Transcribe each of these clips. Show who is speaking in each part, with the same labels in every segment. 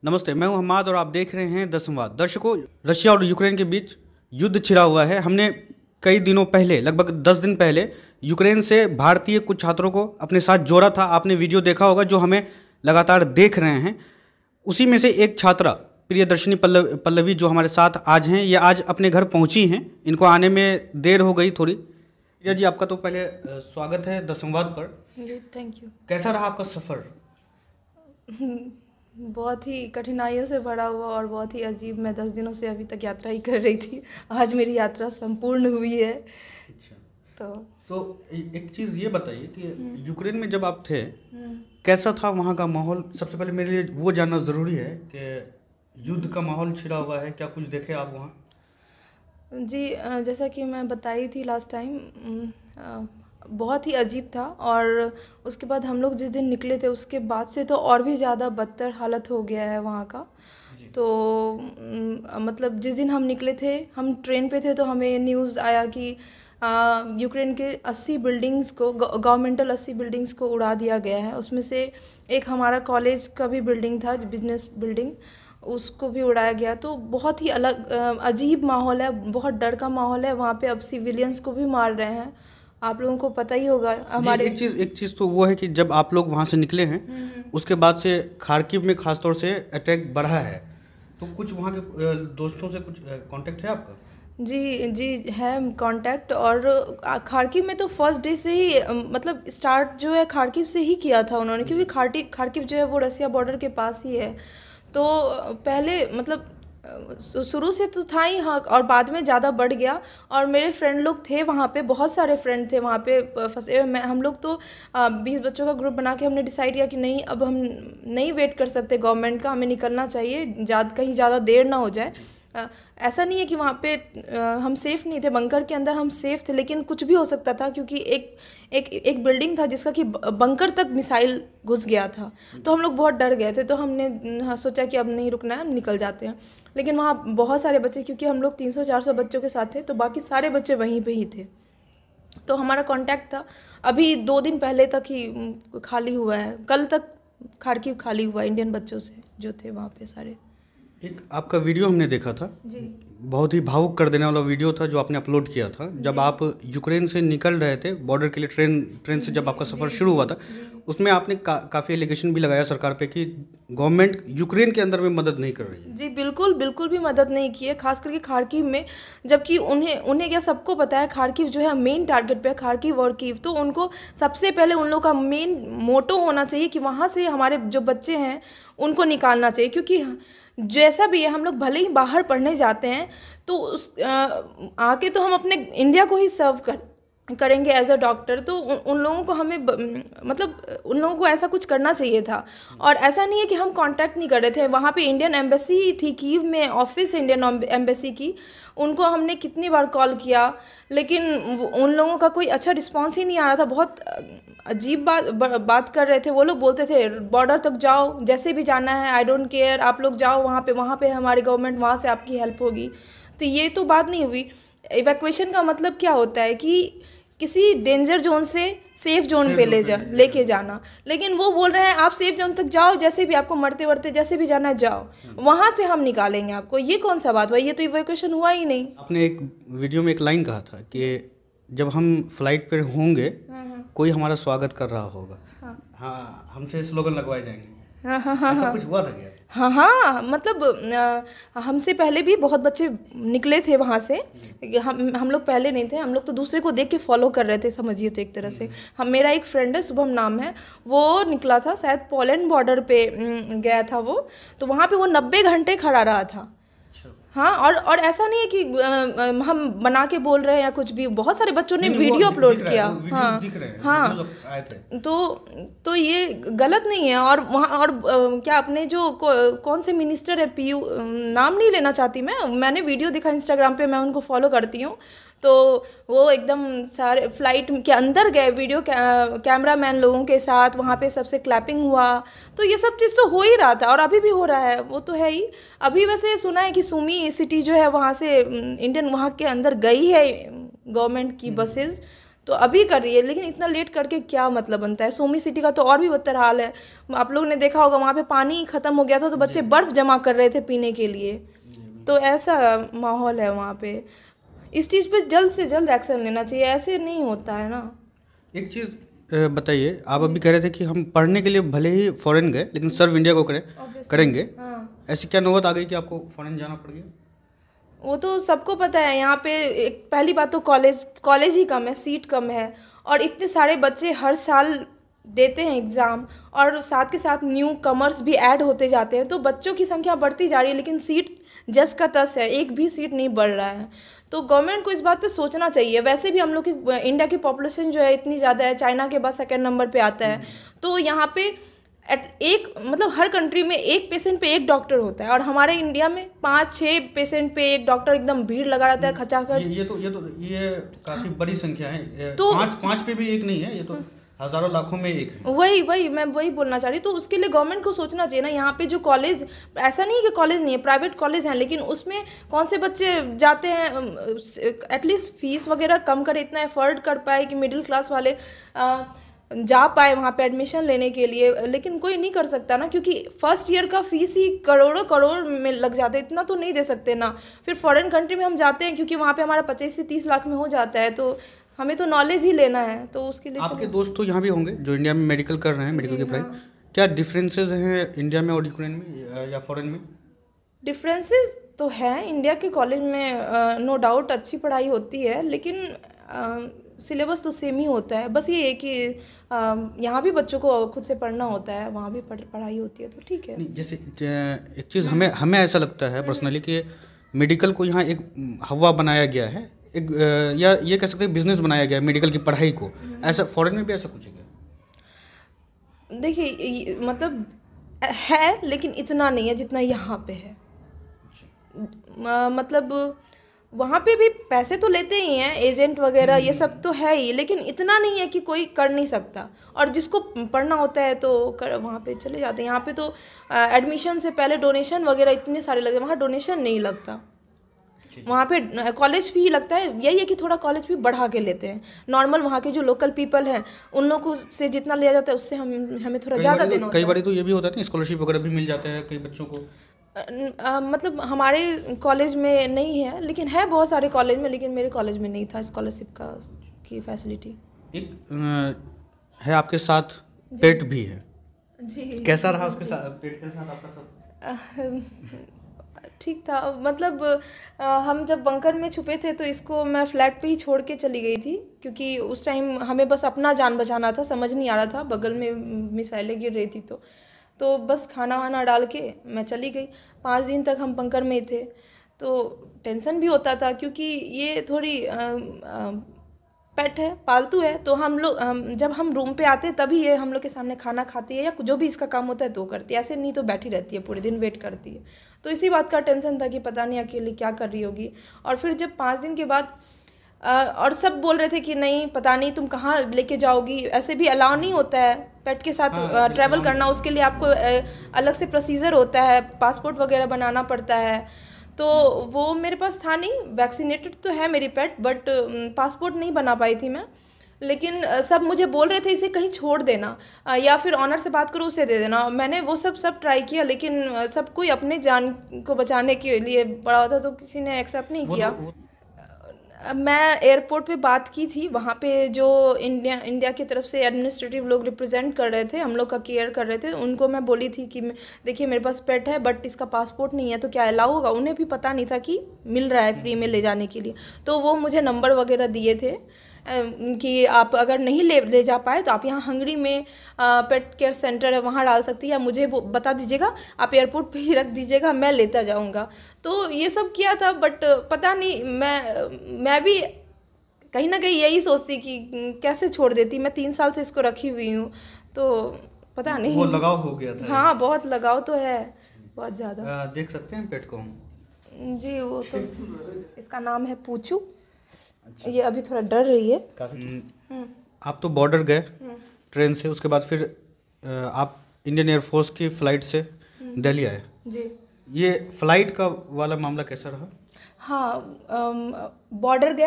Speaker 1: नमस्ते, मैं हूं हम्माद और आप देख रहे हैं द संवाद। दर्शकों, रशिया और यूक्रेन के बीच युद्ध छिड़ा हुआ है। हमने कई दिनों पहले, लगभग 10 दिन पहले, यूक्रेन से भारतीय कुछ छात्रों को अपने साथ जोड़ा था। आपने वीडियो देखा होगा जो हमें लगातार देख रहे हैं। उसी में से एक छात्रा प्रियदर्शनी पल्लवी जो हमारे साथ आज हैं, ये आज अपने घर पहुंची हैं। इनको आने में देर हो गई थोड़ी। प्रिया जी, आपका तो पहले स्वागत है द संवाद पर।
Speaker 2: जी, थैंक यू।
Speaker 1: कैसा रहा आपका सफ़र?
Speaker 2: बहुत ही कठिनाइयों से भरा हुआ और बहुत ही अजीब। मैं 10 दिनों से अभी तक यात्रा ही कर रही थी। आज मेरी यात्रा संपूर्ण हुई है।
Speaker 1: अच्छा, तो एक चीज़ ये बताइए कि यूक्रेन में जब आप थे, कैसा था वहाँ का माहौल? सबसे पहले मेरे लिए वो जानना ज़रूरी है कि युद्ध का माहौल छिड़ा हुआ है, क्या कुछ देखे आप वहाँ?
Speaker 2: जी, जैसा कि मैं बताई थी लास्ट टाइम, बहुत ही अजीब था। और उसके बाद हम लोग जिस दिन निकले थे उसके बाद से तो और भी ज़्यादा बदतर हालत हो गया है वहाँ का। तो मतलब जिस दिन हम निकले थे, हम ट्रेन पे थे, तो हमें न्यूज़ आया कि यूक्रेन के 80 बिल्डिंग्स को, गवर्नमेंटल 80 बिल्डिंग्स को उड़ा दिया गया है। उसमें से एक हमारा कॉलेज का भी बिल्डिंग था, बिजनेस बिल्डिंग, उसको भी उड़ाया गया। तो बहुत ही अलग अजीब माहौल है, बहुत डर का माहौल है वहाँ पे। अब सिविलियंस को भी मार रहे हैं, आप लोगों को पता ही होगा। हमारे
Speaker 1: एक चीज़ तो वो है कि जब आप लोग वहाँ से निकले हैं, उसके बाद से खार्किव में खासतौर से अटैक बढ़ा है। तो कुछ वहाँ के दोस्तों से कुछ कांटेक्ट है आपका?
Speaker 2: जी है कांटेक्ट। और खार्किव में तो फर्स्ट डे से ही मतलब स्टार्ट जो है खार्किव से ही किया था उन्होंने, क्योंकि खार्किव जो है वो रसिया बॉर्डर के पास ही है। तो पहले मतलब शुरू से तो था ही, हाँ। और बाद में ज़्यादा बढ़ गया। और मेरे फ्रेंड लोग थे वहाँ पे, बहुत सारे फ्रेंड थे वहाँ पे फंसे हुए। हम लोग तो 20 बच्चों का ग्रुप बना के हमने डिसाइड किया कि नहीं, अब हम नहीं वेट कर सकते गवर्नमेंट का, हमें निकलना चाहिए, कहीं ज़्यादा देर ना हो जाए। ऐसा नहीं है कि वहाँ पे हम सेफ़ नहीं थे, बंकर के अंदर हम सेफ़ थे, लेकिन कुछ भी हो सकता था, क्योंकि एक बिल्डिंग था जिसका कि बंकर तक मिसाइल घुस गया था। तो हम लोग बहुत डर गए थे। तो हमने सोचा कि अब नहीं रुकना है, हम निकल जाते हैं। लेकिन वहाँ बहुत सारे बच्चे, क्योंकि हम लोग 300-400 बच्चों के साथ थे, तो बाकी सारे बच्चे वहीं पे ही थे। तो हमारा कांटेक्ट था। अभी 2 दिन पहले तक ही खाली हुआ है, कल तक खार्किव खाली हुआ इंडियन बच्चों से जो थे वहाँ पे सारे।
Speaker 1: एक आपका वीडियो हमने देखा था
Speaker 2: जी,
Speaker 1: बहुत ही भावुक कर देने वाला वीडियो था जो आपने अपलोड किया था। जब आप यूक्रेन से निकल रहे थे बॉर्डर के लिए, ट्रेन से जब आपका सफ़र शुरू हुआ था, उसमें आपने काफ़ी एलिगेशन भी लगाया सरकार पे कि गवर्नमेंट यूक्रेन के अंदर में मदद नहीं कर रही है।
Speaker 2: जी, बिल्कुल भी मदद नहीं की है, खास करके खार्किव में। जबकि उन्हें क्या सबको पता है खार्किव जो है मेन टारगेट पे है, खार्किव और कीव। तो उनको सबसे पहले उन लोगों का मेन मोटो होना चाहिए कि वहाँ से हमारे जो बच्चे हैं उनको निकालना चाहिए। क्योंकि जैसा भी है, हम लोग भले ही बाहर पढ़ने जाते हैं तो आके तो हम अपने इंडिया को ही सर्व करेंगे एज अ डॉक्टर। तो उन लोगों को हमें मतलब उन लोगों को ऐसा कुछ करना चाहिए था। और ऐसा नहीं है कि हम कांटेक्ट नहीं कर रहे थे। वहाँ पे इंडियन एम्बेसी थी कीव में, ऑफिस इंडियन एम्बेसी की, उनको हमने कितनी बार कॉल किया, लेकिन उन लोगों का कोई अच्छा रिस्पांस ही नहीं आ रहा था। बहुत अजीब बात कर रहे थे वो लोग। बोलते थे बॉर्डर तक जाओ, जैसे भी जाना है, आई डोंट केयर, आप लोग जाओ वहाँ पे हमारी गवर्नमेंट वहाँ से आपकी हेल्प होगी। तो ये तो बात नहीं हुई। इवैक्यूएशन का मतलब क्या होता है कि किसी डेंजर जोन से सेफ जोन पे लेके जाना। लेकिन वो बोल रहे हैं आप सेफ जोन तक जाओ, जैसे भी आपको मरते मरते जैसे भी जाना है जाओ, वहाँ से हम निकालेंगे आपको। ये कौन सा बात हुआ? ये तो इवैक्यूएशन हुआ ही नहीं।
Speaker 1: आपने एक वीडियो में एक लाइन कहा था कि जब हम फ्लाइट पर होंगे कोई हमारा स्वागत कर रहा होगा। हाँ, हमसे स्लोगन लगवाए जाएंगे। ऐसा कुछ हुआ था क्या?
Speaker 2: हाँ, मतलब हमसे पहले भी बहुत बच्चे निकले थे वहाँ से। हम लोग पहले नहीं थे, हम लोग तो दूसरे को देख के फॉलो कर रहे थे, समझिए। तो एक तरह से मेरा एक फ्रेंड है, शुभम नाम है, वो निकला था शायद पोलैंड बॉर्डर पे गया था वो। तो वहाँ पे वो 90 घंटे खड़ा रहा था। हाँ, और ऐसा नहीं है कि हम बना के बोल रहे हैं या कुछ भी। बहुत सारे बच्चों ने वीडियो अपलोड किया। हाँ, तो ये गलत नहीं है। और वहाँ और क्या अपने जो कौन से मिनिस्टर है, पीयू, नाम नहीं लेना चाहती मैंने वीडियो देखा इंस्टाग्राम पे, मैं उनको फॉलो करती हूँ। तो वो एकदम सारे फ्लाइट के अंदर गए, वीडियो कैमरा मैन लोगों के साथ, वहाँ पे सबसे क्लैपिंग हुआ। तो ये सब चीज़ तो हो ही रहा था और अभी भी हो रहा है, वो तो है ही। अभी वैसे सुना है कि सुमी सिटी जो है वहाँ से इंडियन वहाँ के अंदर गई है गवर्नमेंट की बसेस। तो अभी कर रही है, लेकिन इतना लेट करके क्या मतलब बनता है। सोमी सिटी का तो और भी बदतर हाल है, आप लोगों ने देखा होगा, वहाँ पे पानी खत्म हो गया था तो बच्चे बर्फ़ जमा कर रहे थे पीने के लिए। तो ऐसा माहौल है वहाँ पे। इस चीज़ पे जल्द से जल्द एक्शन लेना चाहिए, ऐसे नहीं होता है ना।
Speaker 1: एक चीज़ बताइए, आप अभी कह रहे थे कि हम पढ़ने के लिए भले ही फॉरेन गए लेकिन सर्व इंडिया को करेंगे।
Speaker 2: हाँ,
Speaker 1: ऐसी क्या नौबत आ गई कि आपको फॉरेन जाना पड़ गया?
Speaker 2: वो तो सबको पता है। यहाँ पे एक पहली बात तो कॉलेज ही कम है, सीट कम है, और इतने सारे बच्चे हर साल देते हैं एग्ज़ाम, और साथ के साथ न्यू कमर्स भी ऐड होते जाते हैं, तो बच्चों की संख्या बढ़ती जा रही है लेकिन सीट जस का तस है, एक भी सीट नहीं बढ़ रहा है। तो गवर्नमेंट को इस बात पे सोचना चाहिए। वैसे भी हम लोग की इंडिया की पॉपुलेशन जो है इतनी ज़्यादा है, चाइना के बाद सेकंड नंबर पे आता है। तो यहाँ पे एक मतलब हर कंट्री में एक पेशेंट पे एक डॉक्टर होता है, और हमारे इंडिया में 5-6 पेशेंट पे एक डॉक्टर, एकदम भीड़ लगा रहता है खचाखच।
Speaker 1: ये काफी बड़ी संख्या है।
Speaker 2: तो
Speaker 1: पाँच पे भी एक नहीं है, ये तो हजारों लाखों में एक है।
Speaker 2: वही मैं वही बोलना चाह रही। तो उसके लिए गवर्नमेंट को सोचना चाहिए ना। यहाँ पे जो कॉलेज, ऐसा नहीं है कि कॉलेज नहीं है, प्राइवेट कॉलेज हैं, लेकिन उसमें कौन से बच्चे जाते हैं। एटलीस्ट फीस वगैरह कम करे, इतना एफर्ट कर पाए कि मिडिल क्लास वाले जा पाए वहाँ पे एडमिशन लेने के लिए, लेकिन कोई नहीं कर सकता ना, क्योंकि फर्स्ट ईयर का फीस ही करोड़ में लग जाता है। इतना तो नहीं दे सकते ना। फिर फॉरेन कंट्री में हम जाते हैं क्योंकि वहाँ पे हमारा 25 से 30 लाख में हो जाता है, तो हमें तो नॉलेज ही लेना है, तो उसके लिए
Speaker 1: आपके दोस्त तो यहाँ भी होंगे जो इंडिया में मेडिकल कर रहे हैं, मेडिकल की पढ़ाई। क्या डिफरेंसेस हैं इंडिया में और यूक्रेन में या फॉरेन में?
Speaker 2: डिफरेंसेस तो हैं। इंडिया के कॉलेज में नो डाउट अच्छी पढ़ाई होती है, लेकिन सिलेबस तो सेम ही होता है। बस ये है कि यहाँ भी बच्चों को खुद से पढ़ना होता है, वहाँ भी पढ़ाई होती है, तो ठीक है।
Speaker 1: जैसे एक चीज़ हमें ऐसा लगता है पर्सनली कि मेडिकल को यहाँ एक हवा बनाया गया है, एक या ये कह सकते हैं बिजनेस बनाया गया है मेडिकल की पढ़ाई को। ऐसा फॉरेन में भी ऐसा कुछ है क्या?
Speaker 2: देखिए मतलब है, लेकिन इतना नहीं है जितना यहाँ पे है। मतलब वहाँ पे भी पैसे तो लेते ही हैं, एजेंट वगैरह ये सब तो है ही, लेकिन इतना नहीं है कि कोई कर नहीं सकता। और जिसको पढ़ना होता है तो वहाँ पे चले जाते हैं। यहाँ पे तो एडमिशन से पहले डोनेशन वगैरह इतने सारे लगते हैं, वहाँ डोनेशन नहीं लगता। वहाँ पे कॉलेज फी लगता है। यही है कि थोड़ा कॉलेज फी बढ़ा के लेते हैं। नॉर्मल वहाँ के जो लोकल पीपल हैं उन लोगों से जितना लिया जाता है उससे हमें थोड़ा ज़्यादा देना होता है।
Speaker 1: कई बार तो ये भी होता है ना, स्कॉलरशिप वगैरह भी मिल जाता है कई बच्चों को।
Speaker 2: मतलब हमारे कॉलेज में नहीं है, लेकिन है बहुत सारे कॉलेज में, लेकिन मेरे कॉलेज में नहीं था स्कॉलरशिप की फैसिलिटी।
Speaker 1: एक है आपके साथ पेट भी है
Speaker 2: जी।
Speaker 1: कैसा रहा उसके साथ, पेट के साथ आपका सब?
Speaker 2: ठीक था। मतलब हम जब बंकर में छुपे थे तो इसको मैं फ्लैट पे ही छोड़ के चली गई थी, क्योंकि उस टाइम हमें बस अपना जान बचाना था, समझ नहीं आ रहा था, बगल में मिसाइलें गिर रही थी। तो बस खाना वाना डाल के मैं चली गई। 5 दिन तक हम बंकर में थे, तो टेंशन भी होता था क्योंकि ये थोड़ी पेट है, पालतू है। तो हम लोग जब हम रूम पे आते हैं तभी ये हम लोग के सामने खाना खाती है या जो भी इसका काम होता है तो करती है, ऐसे नहीं तो बैठी रहती है पूरे दिन, वेट करती है। तो इसी बात का टेंशन था कि पता नहीं अकेले क्या कर रही होगी। और फिर जब 5 दिन के बाद और सब बोल रहे थे कि नहीं पता नहीं तुम कहाँ लेके जाओगी, ऐसे भी अलाउ नहीं होता है पेट के साथ ट्रैवल करना। उसके लिए आपको अलग से प्रोसीजर होता है, पासपोर्ट वगैरह बनाना पड़ता है। तो वो मेरे पास था नहीं। वैक्सीनेटेड तो है मेरी पेट, बट पासपोर्ट नहीं बना पाई थी मैं। लेकिन सब मुझे बोल रहे थे इसे कहीं छोड़ देना या फिर ऑनर से बात करो उसे दे देना। मैंने वो सब ट्राई किया, लेकिन सब कोई अपने जान को बचाने के लिए बड़ा होता तो किसी ने एक्सेप्ट नहीं किया। मैं एयरपोर्ट पे बात की थी, वहाँ पे जो इंडिया की तरफ से एडमिनिस्ट्रेटिव लोग रिप्रेजेंट कर रहे थे, हम लोग का केयर कर रहे थे, उनको मैं बोली थी कि देखिए मेरे पास पेट है बट इसका पासपोर्ट नहीं है तो क्या अलाउ होगा। उन्हें भी पता नहीं था कि मिल रहा है फ्री में ले जाने के लिए। तो वो मुझे नंबर वगैरह दिए थे कि आप अगर नहीं ले जा पाए तो आप यहाँ हंगरी में पेट केयर सेंटर है वहाँ डाल सकती है, या मुझे वो बता दीजिएगा, आप एयरपोर्ट पे ही रख दीजिएगा, मैं लेता जाऊँगा। तो ये सब किया था, बट पता नहीं मैं भी कहीं ना कहीं यही सोचती कि कैसे छोड़ देती। मैं 3 साल से इसको रखी हुई हूँ, तो पता नहीं,
Speaker 1: वो लगाव हो गया था।
Speaker 2: हाँ बहुत लगाव तो है, बहुत ज़्यादा।
Speaker 1: देख सकते हैं पेट को हम?
Speaker 2: जी वो तो इसका नाम है पूचू। अच्छा। ये अभी थोड़ा डर रही है।
Speaker 1: आप तो बॉर्डर गए ट्रेन से, उसके बाद फिर आप इंडियन एयरफोर्स की फ़्लाइट से दिल्ली आए।
Speaker 2: जी।
Speaker 1: ये फ़्लाइट का वाला मामला कैसा रहा?
Speaker 2: हाँ, बॉर्डर गए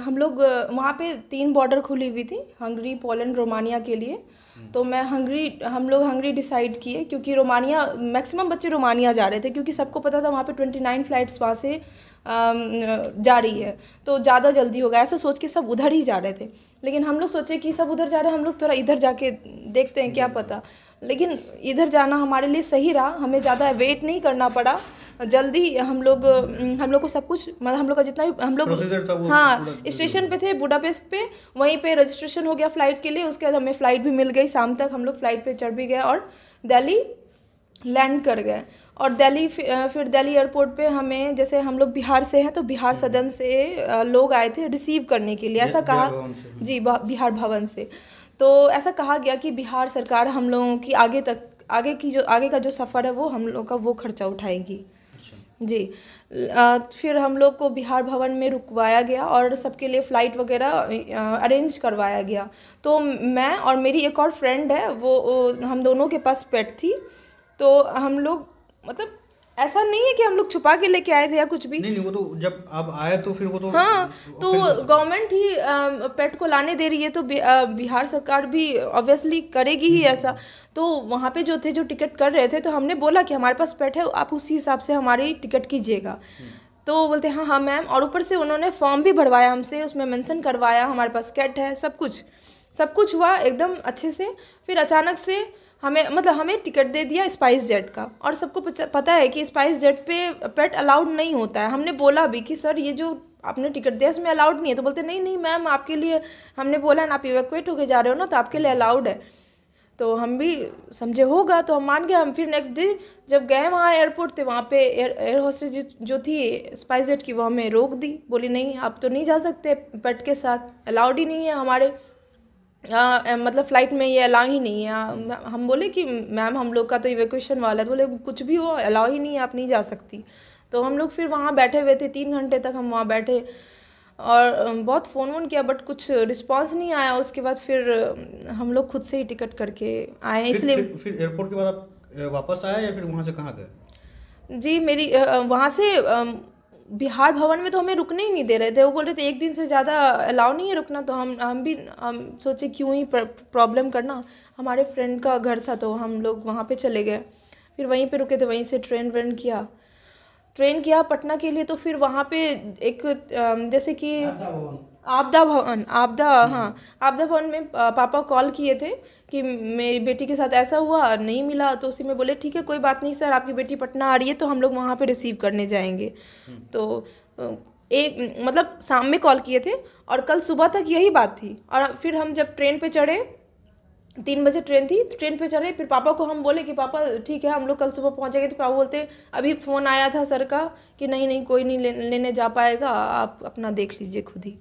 Speaker 2: हम लोग। वहाँ पे 3 बॉर्डर खुली हुई थी, हंगरी, पोलैंड, रोमानिया के लिए। तो हम लोग हंगरी डिसाइड किए, क्योंकि रोमानिया मैक्सिमम बच्चे रोमानिया जा रहे थे, क्योंकि सबको पता था वहाँ पे 29 फ्लाइट्स वहाँ से जा रही है, तो ज़्यादा जल्दी होगा, ऐसा सोच के सब उधर ही जा रहे थे। लेकिन हम लोग सोचे कि सब उधर जा रहे हैं, हम लोग थोड़ा इधर जाके देखते हैं क्या पता। लेकिन इधर जाना हमारे लिए सही रहा, हमें ज़्यादा वेट नहीं करना पड़ा। जल्दी हम लोग को सब कुछ, मतलब हम लोग का जितना भी हम लोग,
Speaker 1: प्रोसीजर था वो
Speaker 2: हाँ,
Speaker 1: पूरा
Speaker 2: स्टेशन पे थे बुडापेस्ट पे, वहीं पे रजिस्ट्रेशन हो गया फ़्लाइट के लिए। उसके बाद हमें फ़्लाइट भी मिल गई, शाम तक हम लोग फ़्लाइट पे चढ़ भी गए और दिल्ली लैंड कर गए। और फिर दिल्ली एयरपोर्ट पे हमें, जैसे हम लोग बिहार से हैं, तो बिहार सदन से लोग आए थे रिसीव करने के लिए, ऐसा कहा। जी, बिहार भवन से। तो ऐसा कहा गया कि बिहार सरकार हम लोगों की आगे का जो सफ़र है वो हम लोग का वो खर्चा उठाएगी। जी। फिर हम लोग को बिहार भवन में रुकवाया गया और सबके लिए फ़्लाइट वगैरह अरेंज करवाया गया। तो मैं और मेरी एक और फ्रेंड है, वो हम दोनों के पास पेट थी। तो हम लोग, मतलब ऐसा नहीं है कि हम लोग छुपा के लेके आए थे या कुछ भी।
Speaker 1: नहीं, वो तो जब आप आए तो फिर वो तो
Speaker 2: हाँ, तो गवर्नमेंट ही पेट को लाने दे रही है, तो बिहार सरकार भी ऑब्वियसली करेगी ही ऐसा। तो वहाँ पे जो टिकट कर रहे थे, तो हमने बोला कि हमारे पास पेट है, आप उसी हिसाब से हमारी टिकट कीजिएगा। तो बोलते हाँ हाँ मैम, और ऊपर से उन्होंने फॉर्म भी भरवाया हमसे, उसमें मेंशन करवाया हमारे पास कैट है, सब कुछ हुआ एकदम अच्छे से। फिर अचानक से हमें टिकट दे दिया स्पाइस जेट का, और सबको पता है कि स्पाइस जेट पे पेट अलाउड नहीं होता है। हमने बोला भी कि सर ये जो आपने टिकट दिया इसमें अलाउड नहीं है, तो बोलते नहीं नहीं मैम, आपके लिए हमने बोला ना, आप इवैक्यूएट होके जा रहे हो ना, तो आपके लिए अलाउड है। तो हम भी समझे होगा, तो हम मान गए। हम फिर नेक्स्ट डे जब गए वहाँ एयरपोर्ट थे, वहाँ पे एयर होस्टेज जो थी स्पाइस जेट की, वो हमें रोक दी, बोली नहीं आप तो नहीं जा सकते पेट के साथ, अलाउड ही नहीं है हमारे मतलब फ़्लाइट में, ये अलाउ ही नहीं है। हम बोले कि मैम हम लोग का तो इवैक्यूएशन वाला है, तो बोले कुछ भी हो अलाउ ही नहीं है, आप नहीं जा सकती। तो हम लोग फिर वहाँ बैठे हुए थे, 3 घंटे तक हम वहाँ बैठे, और बहुत फ़ोन वोन किया, बट कुछ रिस्पांस नहीं आया। उसके बाद फिर हम लोग खुद से ही टिकट करके आए, इसलिए।
Speaker 1: फिर एयरपोर्ट के बाद आप वापस आए या फिर वहाँ से कहाँ गए?
Speaker 2: जी, मेरी वहाँ से बिहार भवन में तो हमें रुकने ही नहीं दे रहे थे, वो बोल रहे थे 1 दिन से ज़्यादा अलाउ नहीं है रुकना। तो हम सोचे क्यों ही प्रॉब्लम करना। हमारे फ्रेंड का घर था, तो हम लोग वहाँ पे चले गए, फिर वहीं पे रुके थे, वहीं से ट्रेन किया पटना के लिए। तो फिर वहाँ पे एक जैसे कि आपदा भवन, आपदा भवन में पापा कॉल किए थे कि मेरी बेटी के साथ ऐसा हुआ, नहीं मिला। तो उसी में बोले ठीक है कोई बात नहीं सर, आपकी बेटी पटना आ रही है, तो हम लोग वहाँ पे रिसीव करने जाएंगे। तो एक मतलब शाम में कॉल किए थे, और कल सुबह तक यही बात थी। और फिर हम जब ट्रेन पे चढ़े, 3 बजे ट्रेन थी, ट्रेन पे चढ़े, फिर पापा को हम बोले कि पापा ठीक है हम लोग कल सुबह पहुँचेंगे। तो पापा बोलते अभी फ़ोन आया था सर का कि नहीं नहीं कोई नहीं लेने जा पाएगा, आप अपना देख लीजिए खुद ही।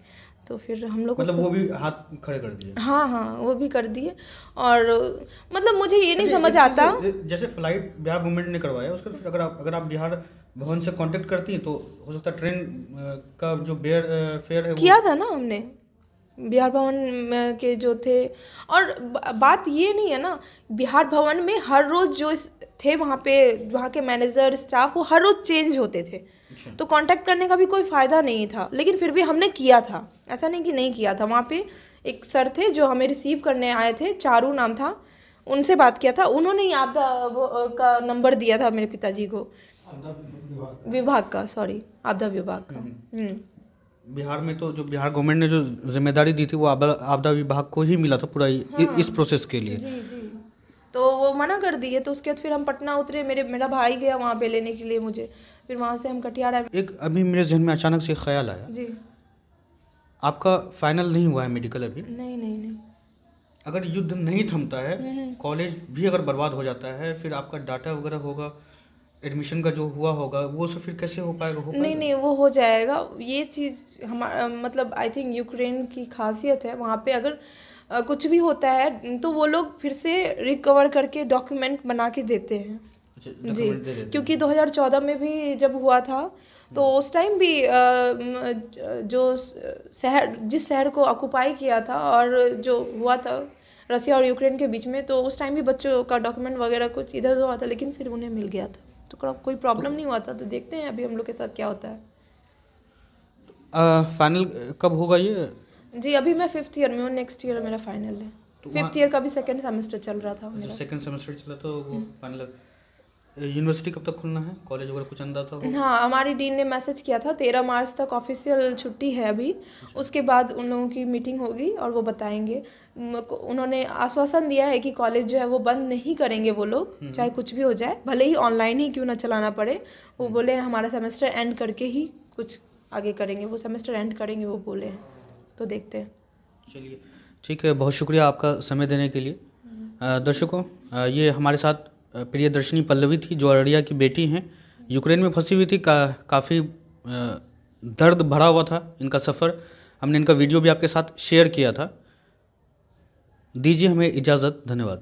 Speaker 2: तो फिर हम लोग
Speaker 1: मतलब वो भी हाथ खड़े कर दिए?
Speaker 2: हाँ, वो भी कर दिए। और मतलब मुझे ये नहीं समझ आता,
Speaker 1: जैसे फ्लाइट बिहार गवर्नमेंट ने करवाया, उसका फिर अगर आप बिहार भवन से कांटेक्ट करती हैं तो हो सकता है ट्रेन का जो फेयर है
Speaker 2: किया था ना हमने बिहार भवन के जो थे। और बात ये नहीं है ना, बिहार भवन में हर रोज़ जो थे वहाँ के मैनेजर स्टाफ, वो हर रोज़ चेंज होते थे। तो कांटेक्ट करने का भी कोई फ़ायदा नहीं था, लेकिन फिर भी हमने किया था, ऐसा नहीं कि नहीं किया था। वहाँ पे एक सर थे जो हमें रिसीव करने आए थे, चारू नाम था, उनसे बात किया था। उन्होंने ही आपदा का नंबर दिया था मेरे पिताजी को, आपदा विभाग का।
Speaker 1: बिहार में तो जो बिहार गवर्नमेंट ने जो जिम्मेदारी दी थी वो आपदा विभाग को ही मिला था पूरा इस प्रोसेस के लिए।
Speaker 2: जी। तो वो मना कर दिए। तो उसके बाद फिर हम पटना उतरे, मेरा भाई गया वहाँ पे लेने के लिए मुझे, फिर वहाँ से हम कटिहार आए।
Speaker 1: एक अभी मेरे जहन में अचानक से ख्याल आया
Speaker 2: जी,
Speaker 1: आपका फाइनल नहीं हुआ है मेडिकल अभी?
Speaker 2: नहीं।
Speaker 1: अगर युद्ध नहीं थमता है, कॉलेज भी अगर बर्बाद हो जाता है, फिर आपका डाटा वगैरह होगा, एडमिशन का जो हुआ होगा, वो सब फिर कैसे हो पाएगा?
Speaker 2: नहीं, वो हो जाएगा। ये चीज़ हमारा मतलब आई थिंक यूक्रेन की खासियत है। वहाँ पे अगर कुछ भी होता है तो वो लोग फिर से रिकवर करके डॉक्यूमेंट बना के देते हैं। जी, क्योंकि 2014 में भी जब हुआ था, तो उस टाइम भी जिस शहर को ऑक्युपाई किया था और जो हुआ था रसिया और यूक्रेन के बीच में, तो उस टाइम भी बच्चों का डॉक्यूमेंट वगैरह कुछ इधर उधर हुआ था, लेकिन फिर उन्हें मिल गया था, तो कोई प्रॉब्लम नहीं हुआ था। तो देखते हैं अभी हम लोग के साथ क्या होता है।
Speaker 1: फाइनल कब होगा ये?
Speaker 2: जी अभी मैं 5th ईयर में हूँ, नेक्स्ट ईयर मेरा फाइनल है। 5th ईयर का भी 2nd सेमेस्टर चल रहा था मेरा।
Speaker 1: सेकंड सेमेस्टर चला तो वो फाइनल। यूनिवर्सिटी कब तक खुलना है? कॉलेज वगैरह कुछ अंदाजा हो?
Speaker 2: हाँ हमारी डीन ने मैसेज किया था 13 मार्च तक ऑफिशियल छुट्टी है अभी। उसके बाद उन लोगों की मीटिंग होगी और वो बताएंगे। उन्होंने आश्वासन दिया है कि कॉलेज जो है वो बंद नहीं करेंगे वो लोग, चाहे कुछ भी हो जाए, भले ही ऑनलाइन ही क्यों ना चलाना पड़े। वो बोले हमारा सेमेस्टर एंड करके ही कुछ आगे करेंगे, वो सेमेस्टर एंड करेंगे वो बोले हैं, तो देखते हैं।
Speaker 1: चलिए ठीक है, बहुत शुक्रिया आपका समय देने के लिए। दर्शकों, ये हमारे साथ प्रियदर्शनी पल्लवी थी जो अररिया की बेटी हैं, यूक्रेन में फंसी हुई थी। काफ़ी दर्द भरा हुआ था इनका सफ़र। हमने इनका वीडियो भी आपके साथ शेयर किया था। दीजिए हमें इजाज़त, धन्यवाद।